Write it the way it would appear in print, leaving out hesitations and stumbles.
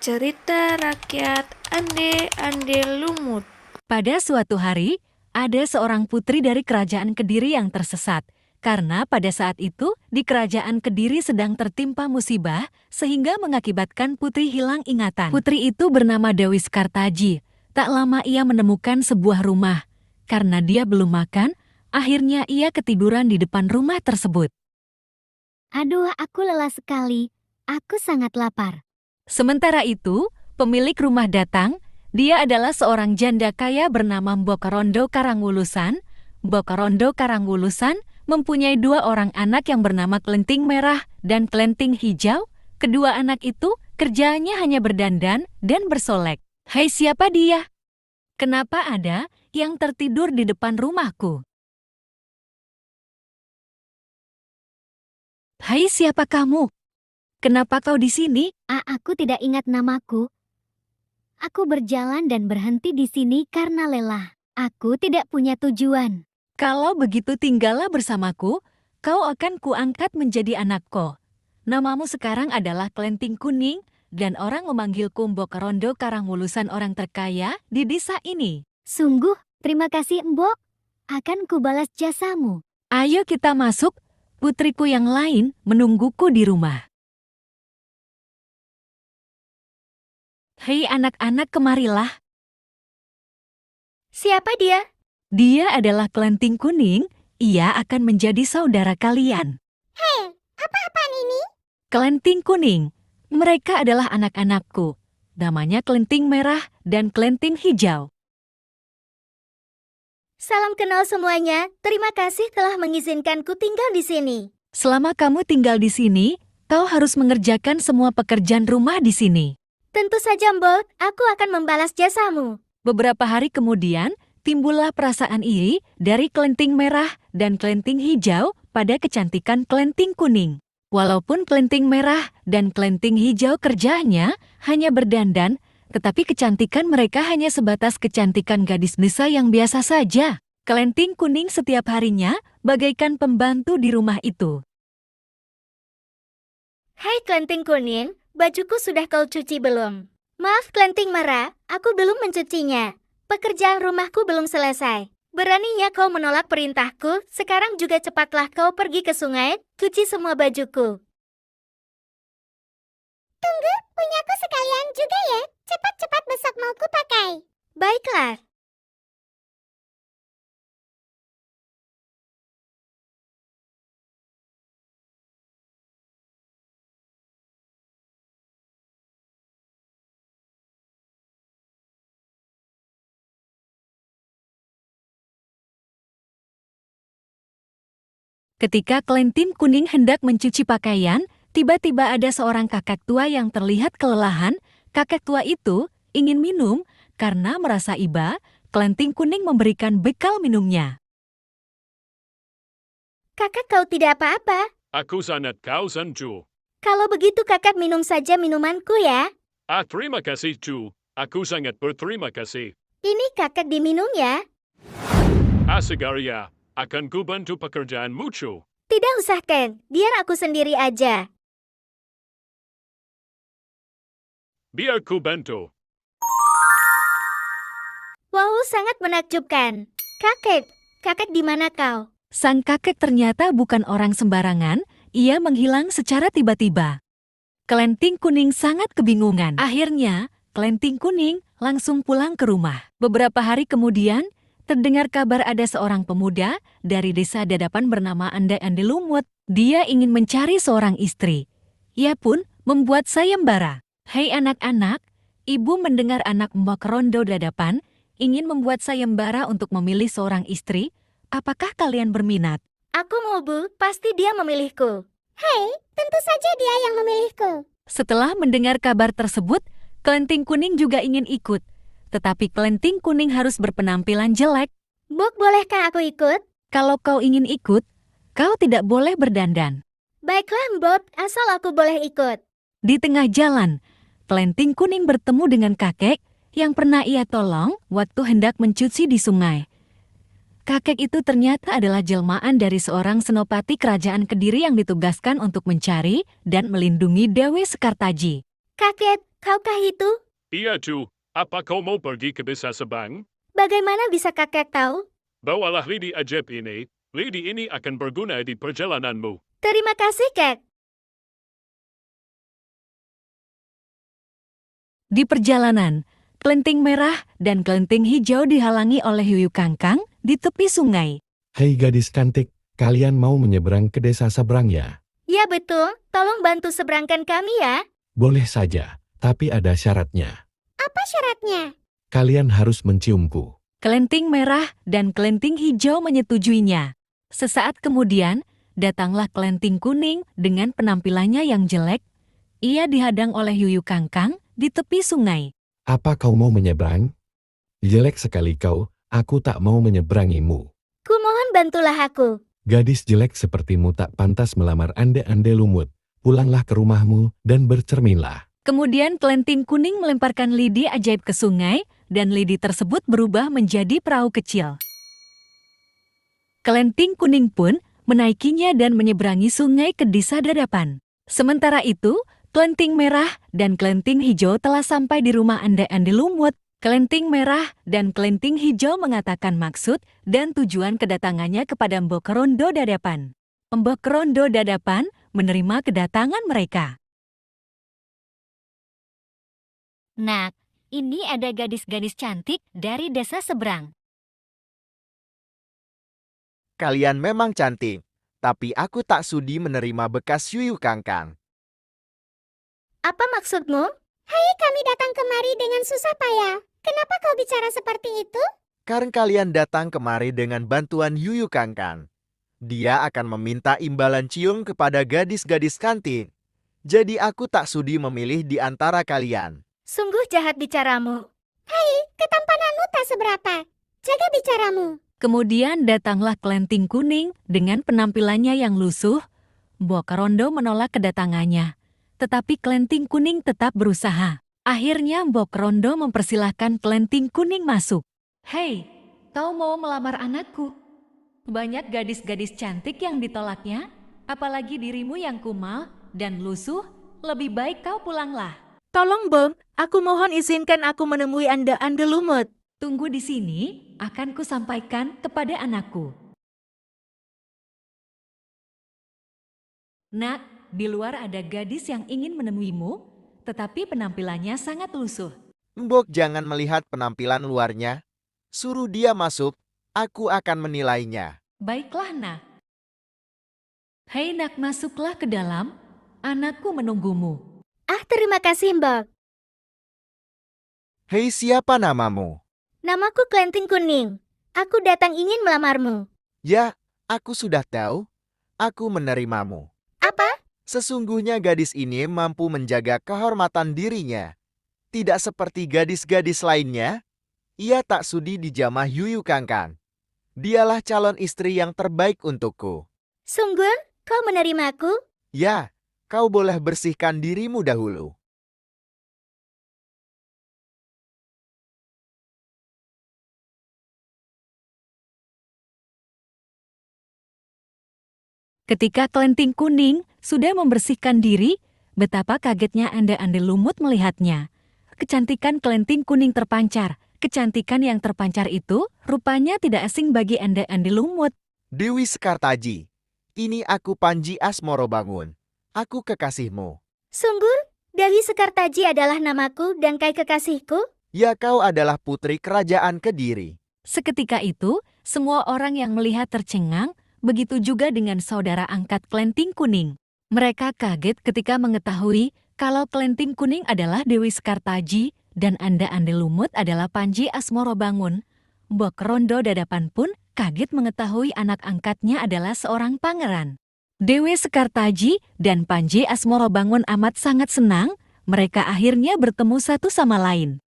Cerita rakyat Ande-Ande Lumut. Pada suatu hari, ada seorang putri dari kerajaan Kediri yang tersesat. Karena pada saat itu, di kerajaan Kediri sedang tertimpa musibah, sehingga mengakibatkan putri hilang ingatan. Putri itu bernama Dewi Sekartaji. Tak lama ia menemukan sebuah rumah. Karena dia belum makan, akhirnya ia ketiduran di depan rumah tersebut. Aduh, aku lelah sekali. Aku sangat lapar. Sementara itu, pemilik rumah datang. Dia adalah seorang janda kaya bernama Mbok Rondo Karangwulusan. Mbok Rondo Karangwulusan mempunyai 2 orang anak yang bernama Klenting Merah dan Klenting Hijau. Kedua anak itu kerjanya hanya berdandan dan bersolek. Hai, siapa dia? Kenapa ada yang tertidur di depan rumahku? Hai, siapa kamu? Kenapa kau di sini? Aku tidak ingat namaku. Aku berjalan dan berhenti di sini karena lelah. Aku tidak punya tujuan. Kalau begitu tinggallah bersamaku, kau akan kuangkat menjadi anakku. Namamu sekarang adalah Klenting Kuning, dan orang memanggilku Mbok Rondo Karangwulusan, orang terkaya di desa ini. Sungguh, terima kasih Mbok. Akan kubalas jasamu. Ayo kita masuk, putriku yang lain menungguku di rumah. Hei anak-anak, kemarilah. Siapa dia? Dia adalah Klenting Kuning, ia akan menjadi saudara kalian. Hei, apa-apaan ini? Klenting Kuning, mereka adalah anak-anakku. Namanya Klenting Merah dan Klenting Hijau. Salam kenal semuanya. Terima kasih telah mengizinkanku tinggal di sini. Selama kamu tinggal di sini, kau harus mengerjakan semua pekerjaan rumah di sini. Tentu saja Mbok, aku akan membalas jasamu. Beberapa hari kemudian, timbullah perasaan iri dari Klenting Merah dan Klenting Hijau pada kecantikan Klenting Kuning. Walaupun Klenting Merah dan Klenting Hijau kerjanya hanya berdandan, tetapi kecantikan mereka hanya sebatas kecantikan gadis desa yang biasa saja. Klenting Kuning setiap harinya bagaikan pembantu di rumah itu. Hai Klenting Kuning, bajuku sudah kau cuci belum? Maaf Klenting Merah, aku belum mencucinya. Pekerjaan rumahku belum selesai. Beraninya kau menolak perintahku, sekarang juga cepatlah kau pergi ke sungai, cuci semua bajuku. Tunggu, punyaku sekalian juga ya. Cepat-cepat besok mau ku pakai. Baiklah. Ketika Klenting Kuning hendak mencuci pakaian, tiba-tiba ada seorang kakek tua yang terlihat kelelahan. Kakek tua itu ingin minum, karena merasa iba, Klenting Kuning memberikan bekal minumnya. Kakak kau tidak apa-apa. Aku sangat kau senju. Kalau begitu kakak minum saja minumanku ya. Terima kasih Ju. Aku sangat berterima kasih. Ini kakak diminum ya. Segaria, akan ku bantu pekerjaanmu Ju. Tidak usah Ken, biar aku sendiri aja. Biar ku bantu. Wow, sangat menakjubkan. Kakek di mana kau? Sang kakek ternyata bukan orang sembarangan, ia menghilang secara tiba-tiba. Klenting Kuning sangat kebingungan. Akhirnya, Klenting Kuning langsung pulang ke rumah. Beberapa hari kemudian, terdengar kabar ada seorang pemuda dari desa Dadapan bernama Ande-Ande Lumut. Dia ingin mencari seorang istri. Ia pun membuat sayembara. Hei anak-anak, ibu mendengar anak Mbok Rondo Dadapan ingin membuat sayembara untuk memilih seorang istri. Apakah kalian berminat? Aku mau Bu, pasti dia memilihku. Hei, tentu saja dia yang memilihku. Setelah mendengar kabar tersebut, Klenting Kuning juga ingin ikut. Tetapi Klenting Kuning harus berpenampilan jelek. Bok, bolehkah aku ikut? Kalau kau ingin ikut, kau tidak boleh berdandan. Baiklah Mbok, asal aku boleh ikut. Di tengah jalan, Klenting Kuning bertemu dengan kakek yang pernah ia tolong waktu hendak mencuci di sungai. Kakek itu ternyata adalah jelmaan dari seorang senopati kerajaan Kediri yang ditugaskan untuk mencari dan melindungi Dewi Sekartaji. Kakek, Kaukah itu? Iya tuh, apa kau mau pergi ke desa Sebang? Bagaimana bisa kakek tahu? Bawalah lidi ajaib ini. Lidi ini akan berguna di perjalananmu. Terima kasih, Kek. Di perjalanan, kelenting merah dan kelenting hijau dihalangi oleh hiu kangkang di tepi sungai. Hei gadis cantik, kalian mau menyeberang ke desa seberang ya? Ya betul, tolong bantu seberangkan kami ya. Boleh saja, tapi ada syaratnya. Apa syaratnya? Kalian harus menciumku. Kelenting merah dan kelenting hijau menyetujuinya. Sesaat kemudian, datanglah kelenting kuning dengan penampilannya yang jelek. Ia dihadang oleh hiu kangkang di tepi sungai. Apa kau mau menyeberang? Jelek sekali kau, aku tak mau menyeberangimu. Kumohon bantulah aku. Gadis jelek sepertimu tak pantas melamar ande-ande lumut. Pulanglah ke rumahmu dan bercerminlah. Kemudian kelenting kuning melemparkan lidi ajaib ke sungai dan lidi tersebut berubah menjadi perahu kecil. Kelenting kuning pun menaikinya dan menyeberangi sungai ke desa Dadapan. Sementara itu, kelenting merah dan kelenting hijau telah sampai di rumah ande-ande lumut. Kelenting merah dan kelenting hijau mengatakan maksud dan tujuan kedatangannya kepada Mbok Rondo Dadapan. Mbok Rondo Dadapan menerima kedatangan mereka. Nak, ini ada gadis-gadis cantik dari desa seberang. Kalian memang cantik, tapi aku tak sudi menerima bekas yuyu kangkang. Apa maksudmu? Hai, kami datang kemari dengan susah payah. Kenapa kau bicara seperti itu? Karena kalian datang kemari dengan bantuan yuyu kangkang. Dia akan meminta imbalan cium kepada gadis-gadis cantik. Jadi aku tak sudi memilih di antara kalian. Sungguh jahat bicaramu. Hai, ketampananmu tak seberapa. Jaga bicaramu. Kemudian datanglah kelenting kuning dengan penampilannya yang lusuh. Mbok Rondo menolak kedatangannya. Tetapi kelenting kuning tetap berusaha. Akhirnya Mbok Rondo mempersilahkan kelenting kuning masuk. Hei, kau mau melamar anakku? Banyak gadis-gadis cantik yang ditolaknya, apalagi dirimu yang kumal dan lusuh, lebih baik kau pulanglah. Tolong, Bom, aku mohon izinkan aku menemui ande-ande lumut. Tunggu di sini, akan kusampaikan kepada anakku. Nak, di luar ada gadis yang ingin menemuimu, tetapi penampilannya sangat lusuh. Mbok jangan melihat penampilan luarnya. Suruh dia masuk, aku akan menilainya. Baiklah, nak. Hei nak, masuklah ke dalam, anakku menunggumu. Ah, terima kasih, Mbok. Hei, siapa namamu? Namaku Kelenting Kuning. Aku datang ingin melamarmu. Ya, aku sudah tahu. Aku menerimamu. Apa? Sesungguhnya gadis ini mampu menjaga kehormatan dirinya. Tidak seperti gadis-gadis lainnya, ia tak sudi dijamah yuyu kangkang. Dialah calon istri yang terbaik untukku. Sungguh, kau menerimaku? Ya, kau boleh bersihkan dirimu dahulu. Ketika kelenting kuning sudah membersihkan diri, betapa kagetnya ande-ande lumut melihatnya. Kecantikan kelenting kuning terpancar. Kecantikan yang terpancar itu rupanya tidak asing bagi ande-ande lumut. Dewi Sekartaji, ini aku Panji Asmorobangun. Aku kekasihmu. Sungguh, Dewi Sekartaji adalah namaku dan Kai kekasihku? Ya, kau adalah putri kerajaan Kediri. Seketika itu, semua orang yang melihat tercengang, begitu juga dengan saudara angkat kelenting kuning. Mereka kaget ketika mengetahui kalau kelenting kuning adalah Dewi Sekartaji dan ande-ande lumut adalah Panji Asmorobangun. Mbok Rondo Dadapan pun kaget mengetahui anak angkatnya adalah seorang pangeran. Dewi Sekartaji dan Panji Asmorobangun amat sangat senang, mereka akhirnya bertemu satu sama lain.